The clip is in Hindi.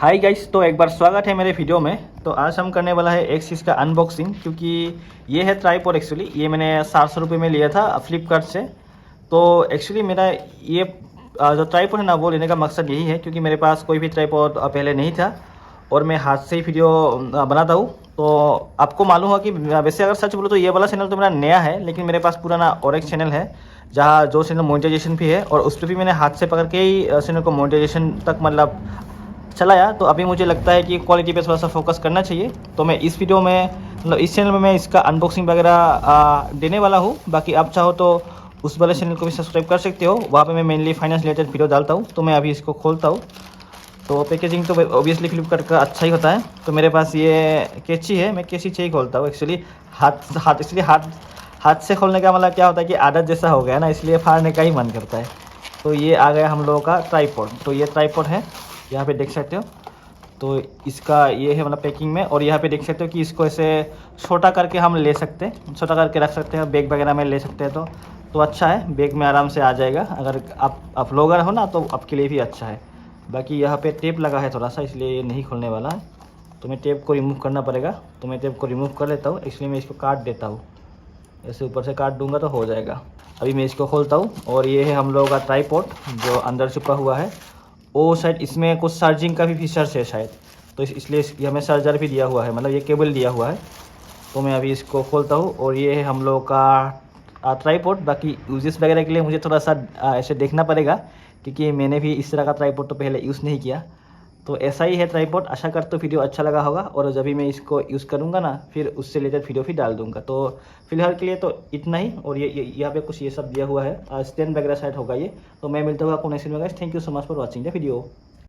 हाय गाइस, तो एक बार स्वागत है मेरे वीडियो में। तो आज हम करने वाला है एक चीज़ का अनबॉक्सिंग, क्योंकि ये है ट्राइपॉड। एक्चुअली ये मैंने 700 रुपये में लिया था फ्लिपकार्ट से। तो एक्चुअली मेरा ये जो ट्राइपॉड है ना, वो लेने का मकसद यही है क्योंकि मेरे पास कोई भी ट्राइपॉड पहले नहीं था और मैं हाथ से ही वीडियो बनाता हूँ। तो आपको मालूम होगा कि वैसे अगर सच बोलो तो ये वाला चैनल तो मेरा नया है, लेकिन मेरे पास पुराना और एक चैनल है जहाँ जो चैनल मोनेटाइजेशन भी है, और उस पर भी मैंने हाथ से पकड़ के ही चैनल को मोनेटाइजेशन तक मतलब चलाया। तो अभी मुझे लगता है कि क्वालिटी पे थोड़ा सा फोकस करना चाहिए। तो मैं इस वीडियो में मतलब इस चैनल में मैं इसका अनबॉक्सिंग वगैरह देने वाला हूँ। बाकी आप चाहो तो उस वाले चैनल को भी सब्सक्राइब कर सकते हो, वहाँ पे मैं मेनली फाइनेंस रिलेटेड वीडियो डालता हूँ। तो मैं अभी इसको खोलता हूँ। तो पैकेजिंग तो ऑब्वियसली फ्लिपकार्ट का अच्छा ही होता है। तो मेरे पास ये कैंची है, मैं कैंची से ही खोलता हूँ। एक्चुअली हाथ से खोलने का मतलब क्या होता है कि आदत जैसा हो गया ना, इसलिए फाड़ने का ही मन करता है। तो ये आ गया हम लोगों का ट्राइपॉड। तो ये ट्राइपॉड है, यहाँ पे देख सकते हो। तो इसका ये है मतलब पैकिंग में, और यहाँ पे देख सकते हो कि इसको ऐसे छोटा करके हम ले सकते हैं, छोटा करके रख सकते हैं, बैग वगैरह में ले सकते हैं। तो अच्छा है, बैग में आराम से आ जाएगा। अगर आप व्लॉगर हो ना तो आपके लिए भी अच्छा है। बाकी यहाँ पे टेप लगा है थोड़ा सा, इसलिए ये नहीं खुलने वाला है। तो मैं टेप को रिमूव करना पड़ेगा। तो मैं टेप को रिमूव कर लेता हूँ, इसलिए मैं इसको काट देता हूँ। ऐसे ऊपर से काट दूंगा तो हो जाएगा। अभी मैं इसको खोलता हूँ, और ये है हम लोगों का ट्राइपॉड जो अंदर छुपा हुआ है। वो शायद इसमें कुछ चार्जिंग का भी फीचर्स है शायद, तो इसलिए ये हमें चार्जर भी दिया हुआ है, मतलब ये केबल दिया हुआ है। तो मैं अभी इसको खोलता हूँ, और ये है हम लोग का ट्राइपॉड। बाकी यूजेस वगैरह के लिए मुझे थोड़ा सा ऐसे देखना पड़ेगा, क्योंकि मैंने भी इस तरह का ट्राइपॉड तो पहले यूज़ नहीं किया। तो ऐसा ही है ट्राइपॉड। आशा करता हूँ वीडियो अच्छा लगा होगा, और जब भी मैं इसको यूज़ करूँगा ना, फिर उससे रिलेटेड वीडियो भी डाल दूँगा। तो फिलहाल के लिए तो इतना ही। और ये यहाँ पे कुछ ये सब दिया हुआ है, स्टैंड वगैरह शायद होगा ये। तो मैं मिलता हूँ आपको नेक्स्ट वीडियो में। Thank you so much for watching the video.